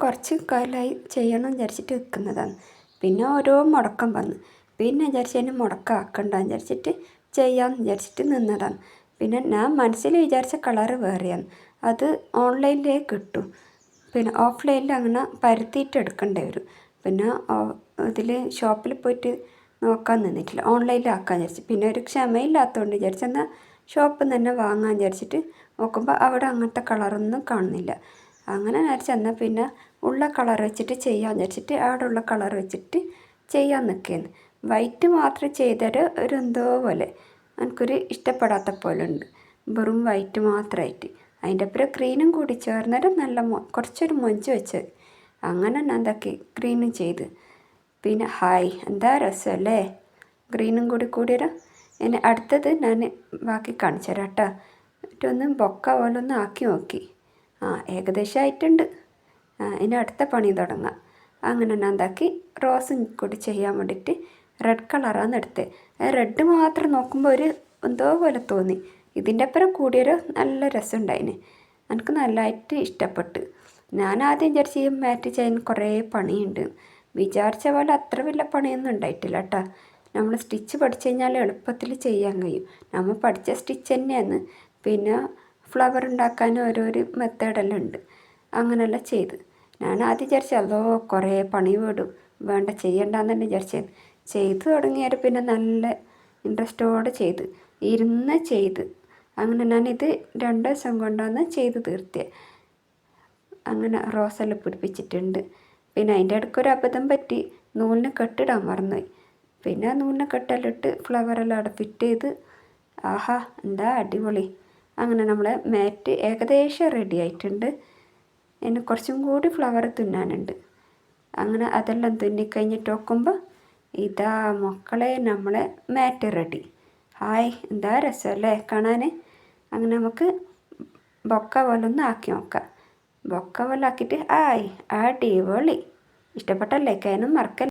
കുറച്ച് കാലമായി ചെയ്യണം വിചാരിച്ചിട്ട് നിൽക്കുന്നതാണ്. പിന്നെ ഓരോ മുടക്കം വന്നു. പിന്നെ വിചാരിച്ചു അതിന് മുടക്കമാക്കണ്ടെന്ന് വിചാരിച്ചിട്ട് ചെയ്യാമെന്ന് വിചാരിച്ചിട്ട് നിന്നതാണ്. പിന്നെ ഞാൻ മനസ്സിൽ വിചാരിച്ച കളറ് വേറെയാണ്. അത് ഓൺലൈനിലേ കിട്ടും. പിന്നെ ഓഫ്ലൈനിൽ അങ്ങനെ പരത്തിയിട്ട് എടുക്കേണ്ടി വരും. പിന്നെ ഇതിൽ ഷോപ്പിൽ പോയിട്ട് നോക്കാൻ നിന്നിട്ടില്ല. ഓൺലൈനിലാക്കാൻ വിചാരിച്ചു. പിന്നെ ഒരു ക്ഷമയില്ലാത്തതുകൊണ്ട് വിചാരിച്ചു എന്നാൽ ഷോപ്പിൽ നിന്ന് തന്നെ വാങ്ങാൻ വിചാരിച്ചിട്ട് നോക്കുമ്പോൾ അവിടെ അങ്ങനത്തെ കളറൊന്നും കാണുന്നില്ല. അങ്ങനെ വിചാരിച്ചു എന്നാൽ പിന്നെ ഉള്ള കളർ വെച്ചിട്ട് ചെയ്യാമെന്ന് വിചാരിച്ചിട്ട് അവിടെ ഉള്ള കളർ വെച്ചിട്ട് ചെയ്യാൻ നിൽക്കുകയാണ്. വൈറ്റ് മാത്രം ചെയ്തൊരു എന്തോ പോലെ എനിക്കൊരു ഇഷ്ടപ്പെടാത്ത പോലെ ഉണ്ട്. വെറും വൈറ്റ് മാത്രമായിട്ട് അതിൻ്റെ അപ്പുറം ഗ്രീനും കൂടി ചേർന്നിട്ട് നല്ല കുറച്ചൊരു മൊഞ്ച് വെച്ചത്. അങ്ങനെ ഞാൻ എന്താക്കി ഗ്രീനും ചെയ്ത്. പിന്നെ ഹായ് എന്താ രസമല്ലേ ഗ്രീനും കൂടി കൂടിയൊരു. ഇനി അടുത്തത് ഞാൻ ബാക്കി കാണിച്ചു തരാം കേട്ടോ. എന്നിട്ടൊന്ന് ബൊക്ക പോലെ ഒന്ന് ആക്കി നോക്കി. ഏകദേശം ആയിട്ടുണ്ട്. ഇനി അടുത്ത പണി തുടങ്ങാം. അങ്ങനെ ഞാൻ എന്താക്കി റോസും കൂടി ചെയ്യാൻ വേണ്ടിയിട്ട് റെഡ് കളറാണ് എടുത്തത്. റെഡ് മാത്രം നോക്കുമ്പോൾ ഒരു എന്തോ പോലെ തോന്നി. ഇതിൻ്റെ അപ്പുറം കൂടിയൊരു നല്ല രസമുണ്ടായിന്. എനിക്ക് നല്ലതായിട്ട് ഇഷ്ടപ്പെട്ടു. ഞാൻ ആദ്യം വിചാരിച്ച് ഈ മാറ്റ് ചെയ്യാൻ കുറേ പണിയുണ്ട്. വിചാരിച്ച പോലെ അത്ര വലിയ പണിയൊന്നും ഉണ്ടായിട്ടില്ല കേട്ടോ. നമ്മൾ സ്റ്റിച്ച് പഠിച്ചു കഴിഞ്ഞാൽ എളുപ്പത്തിൽ ചെയ്യാൻ കഴിയും. നമ്മൾ പഠിച്ച സ്റ്റിച്ച് തന്നെയാണ്. പിന്നെ ഫ്ലവർ ഉണ്ടാക്കാൻ ഓരോരോ മെത്തേഡെല്ലാം ഉണ്ട്. അങ്ങനെയെല്ലാം ചെയ്ത് ഞാൻ ആദ്യം വിചാരിച്ചു അതോ കുറേ പണി വേണ്ട ചെയ്യണ്ടെന്ന് തന്നെ വിചാരിച്ചത്. ചെയ്ത് തുടങ്ങിയാൽ പിന്നെ നല്ല ഇൻട്രസ്റ്റോടെ ഇരുന്ന് ചെയ്ത് അങ്ങനെ ഞാനിത് 2 ദിവസം കൊണ്ടാണ് ചെയ്ത് തീർത്തത്. അങ്ങനെ റോസെല്ലാം പിടിപ്പിച്ചിട്ടുണ്ട്. പിന്നെ അതിൻ്റെ ഇടയ്ക്കൊരു അബദ്ധം പറ്റി, നൂലിന് കെട്ടിടാൻ മറന്നുപോയി. പിന്നെ നൂലിന് കെട്ടെല്ലാം ഇട്ട് ഫ്ലവറെല്ലാം അവിടെ ഫിറ്റ് ചെയ്ത്. ആഹാ എന്താ അടിപൊളി. അങ്ങനെ നമ്മളെ മാറ്റ് ഏകദേശം റെഡി ആയിട്ടുണ്ട്. ഇനി കുറച്ചും കൂടി ഫ്ലവർ തുന്നാനുണ്ട്. അങ്ങനെ അതെല്ലാം തുന്നിക്കഴിഞ്ഞിട്ട് നോക്കുമ്പോൾ ഇതാ മക്കളെ നമ്മളെ മാറ്റ് റെഡി. ഹായ് എന്താ രസമല്ലേ കാണാൻ. അങ്ങനെ നമുക്ക് ബൊക്ക പോലെ ഒന്ന് ആക്കി നോക്കാം. ബൊക്ക പോലെ ആക്കിയിട്ട് അടിപൊളി. ഇഷ്ടപ്പെട്ടല്ലേ? ലൈക്ക് ചെയ്യാനും മറക്കല്ലേ.